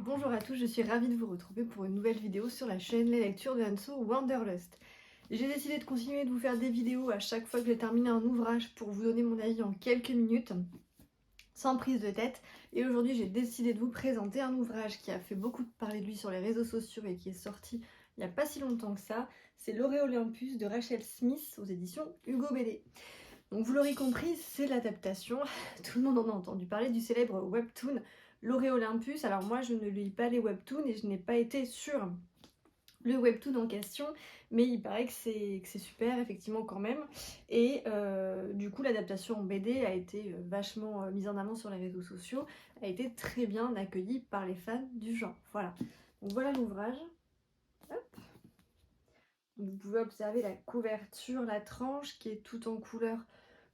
Bonjour à tous, je suis ravie de vous retrouver pour une nouvelle vidéo sur la chaîne Les Lectures de Hanso Wanderlust. J'ai décidé de continuer de vous faire des vidéos à chaque fois que j'ai terminé un ouvrage pour vous donner mon avis en quelques minutes, sans prise de tête. Et aujourd'hui, j'ai décidé de vous présenter un ouvrage qui a fait beaucoup parler de lui sur les réseaux sociaux et qui est sorti il n'y a pas si longtemps que ça. C'est L'Orée Olympus de Rachel Smith aux éditions Hugo BD. Donc vous l'aurez compris, c'est l'adaptation, tout le monde en a entendu parler, du célèbre webtoon L'Orée Olympus. Alors moi je ne lis pas les webtoons et je n'ai pas été sur le webtoon en question, mais il paraît que c'est super effectivement quand même. Et du coup l'adaptation en BD a été vachement mise en avant sur les réseaux sociaux, a été très bien accueillie par les fans du genre. Voilà, donc voilà l'ouvrage. Vous pouvez observer la couverture, la tranche qui est toute en couleur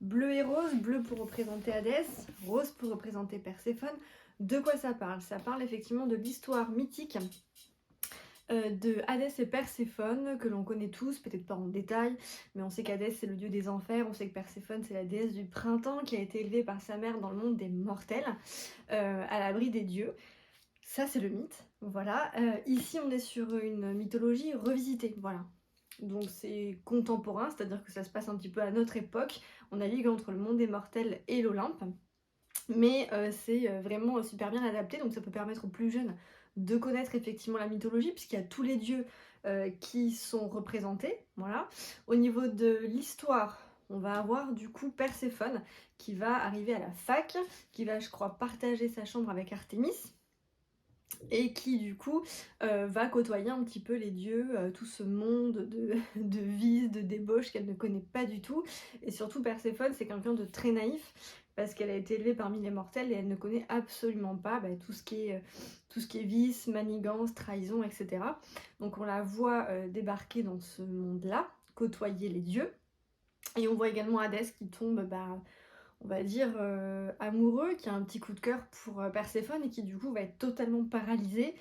bleu et rose. Bleu pour représenter Hadès, rose pour représenter Perséphone. De quoi ça parle? Ça parle effectivement de l'histoire mythique de Hadès et Perséphone, que l'on connaît tous, peut-être pas en détail, mais on sait qu'Hadès c'est le dieu des enfers, on sait que Perséphone c'est la déesse du printemps qui a été élevée par sa mère dans le monde des mortels, à l'abri des dieux. Ça c'est le mythe, voilà. Ici on est sur une mythologie revisitée, voilà. Donc c'est contemporain, c'est-à-dire que ça se passe un petit peu à notre époque. On navigue entre le monde des mortels et l'Olympe. Mais c'est vraiment super bien adapté, donc ça peut permettre aux plus jeunes de connaître effectivement la mythologie, puisqu'il y a tous les dieux qui sont représentés. Voilà. Au niveau de l'histoire, on va avoir du coup Perséphone qui va arriver à la fac, qui va, je crois, partager sa chambre avec Artémis et qui du coup va côtoyer un petit peu les dieux, tout ce monde de vices, de débauche qu'elle ne connaît pas du tout. Et surtout Perséphone, c'est quelqu'un de très naïf, parce qu'elle a été élevée parmi les mortels et elle ne connaît absolument pas tout ce qui est vice, manigance, trahison, etc. Donc on la voit débarquer dans ce monde-là, côtoyer les dieux. Et on voit également Hadès qui tombe on va dire, amoureux, qui a un petit coup de cœur pour Perséphone et qui du coup va être totalement paralysé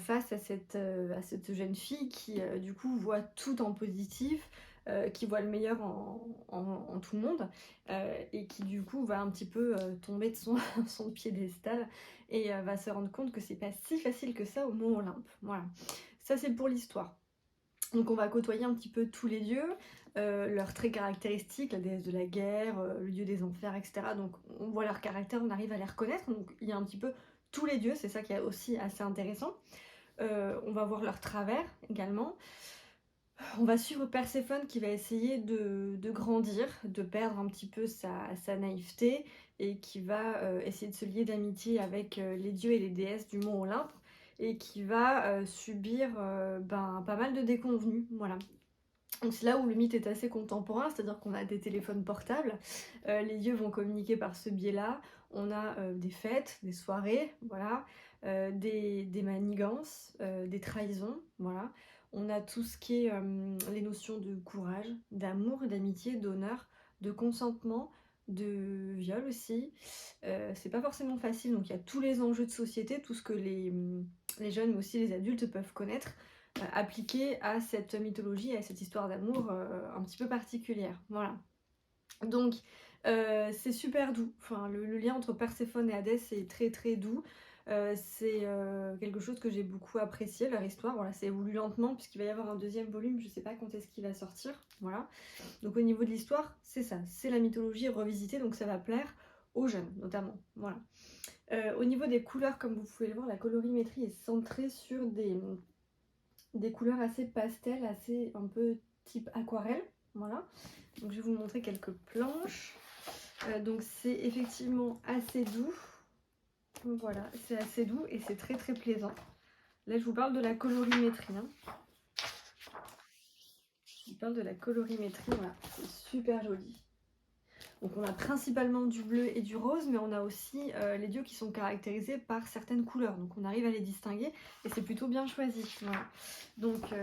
face à cette jeune fille qui du coup voit tout en positif, qui voit le meilleur en tout le monde, et qui du coup va un petit peu tomber de son piédestal et va se rendre compte que c'est pas si facile que ça au Mont Olympe. Voilà, ça c'est pour l'histoire. Donc on va côtoyer un petit peu tous les dieux, leurs traits caractéristiques, la déesse de la guerre, le dieu des enfers, etc. Donc on voit leur caractère, on arrive à les reconnaître, donc il y a un petit peu tous les dieux, c'est ça qui est aussi assez intéressant. On va voir leur travers également. On va suivre Perséphone qui va essayer de grandir, de perdre un petit peu sa naïveté et qui va essayer de se lier d'amitié avec les dieux et les déesses du mont Olympe et qui va subir pas mal de déconvenues. Voilà. Donc c'est là où le mythe est assez contemporain, c'est-à-dire qu'on a des téléphones portables, les dieux vont communiquer par ce biais-là, on a des fêtes, des soirées, voilà, des manigances, des trahisons, voilà. On a tout ce qui est les notions de courage, d'amour, d'amitié, d'honneur, de consentement, de viol aussi. C'est pas forcément facile, donc il y a tous les enjeux de société, tout ce que les jeunes mais aussi les adultes peuvent connaître, appliqué à cette mythologie, à cette histoire d'amour un petit peu particulière. Voilà. Donc c'est super doux. Enfin, le lien entre Perséphone et Hadès est très très doux. C'est quelque chose que j'ai beaucoup apprécié, leur histoire. Voilà, c'est évolue lentement puisqu'il va y avoir un deuxième volume, je sais pas quand est-ce qu'il va sortir. Voilà. Donc au niveau de l'histoire, c'est ça, c'est la mythologie revisitée, donc ça va plaire aux jeunes notamment. Voilà. Au niveau des couleurs, comme vous pouvez le voir, la colorimétrie est centrée sur des couleurs assez pastel, assez un peu type aquarelle. Voilà. Donc je vais vous montrer quelques planches. Donc c'est effectivement assez doux. Voilà, c'est assez doux et c'est très très plaisant. Là je vous parle de la colorimétrie. Je vous parle de la colorimétrie, voilà, c'est super joli. Donc on a principalement du bleu et du rose, mais on a aussi les dieux qui sont caractérisés par certaines couleurs. Donc on arrive à les distinguer et c'est plutôt bien choisi. Voilà. Donc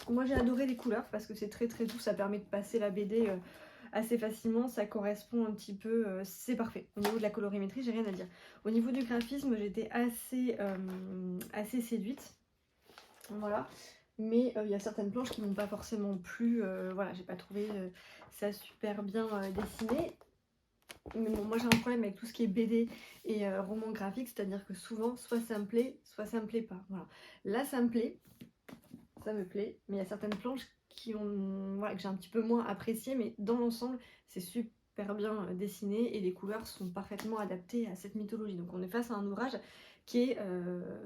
moi j'ai adoré les couleurs parce que c'est très très doux, ça permet de passer la BD assez facilement, ça correspond un petit peu, c'est parfait. Au niveau de la colorimétrie, j'ai rien à dire. Au niveau du graphisme, j'étais assez séduite. Voilà. Mais il y a certaines planches qui m'ont pas forcément plu. Voilà, j'ai pas trouvé ça super bien dessiné. Mais bon, moi j'ai un problème avec tout ce qui est BD et roman graphique, c'est-à-dire que souvent, soit ça me plaît, soit ça me plaît pas. Voilà. Là, ça me plaît, ça me plaît, mais il y a certaines planches voilà, que j'ai un petit peu moins appréciées, mais dans l'ensemble, c'est super bien dessiné et les couleurs sont parfaitement adaptées à cette mythologie. Donc on est face à un ouvrage qui est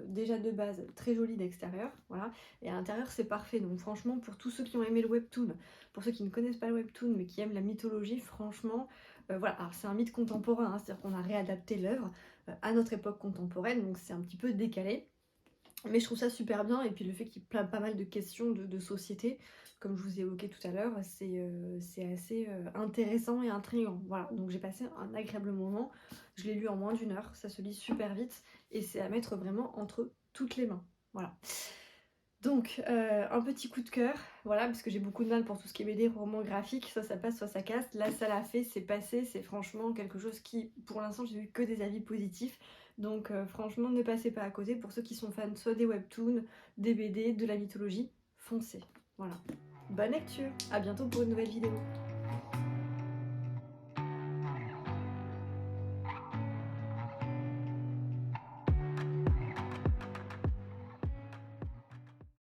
déjà de base très joli d'extérieur, voilà, et à l'intérieur c'est parfait. Donc franchement, pour tous ceux qui ont aimé le webtoon, pour ceux qui ne connaissent pas le webtoon mais qui aiment la mythologie, franchement, voilà, alors c'est un mythe contemporain, hein, c'est-à-dire qu'on a réadapté l'œuvre à notre époque contemporaine, donc c'est un petit peu décalé. Mais je trouve ça super bien, et puis le fait qu'il y ait pas mal de questions de société, comme je vous ai évoqué tout à l'heure, c'est assez intéressant et intriguant. Voilà, donc j'ai passé un agréable moment. Je l'ai lu en moins d'1 heure, ça se lit super vite, et c'est à mettre vraiment entre toutes les mains. Voilà. Donc, un petit coup de cœur, voilà, parce que j'ai beaucoup de mal pour tout ce qui est BD, roman graphique, soit ça passe, soit ça casse. Là, ça l'a fait, c'est passé, c'est franchement quelque chose qui, pour l'instant, j'ai eu que des avis positifs. Donc, franchement, ne passez pas à côté. Pour ceux qui sont fans soit des webtoons, des BD, de la mythologie, foncez. Voilà. Bonne lecture, à bientôt pour une nouvelle vidéo.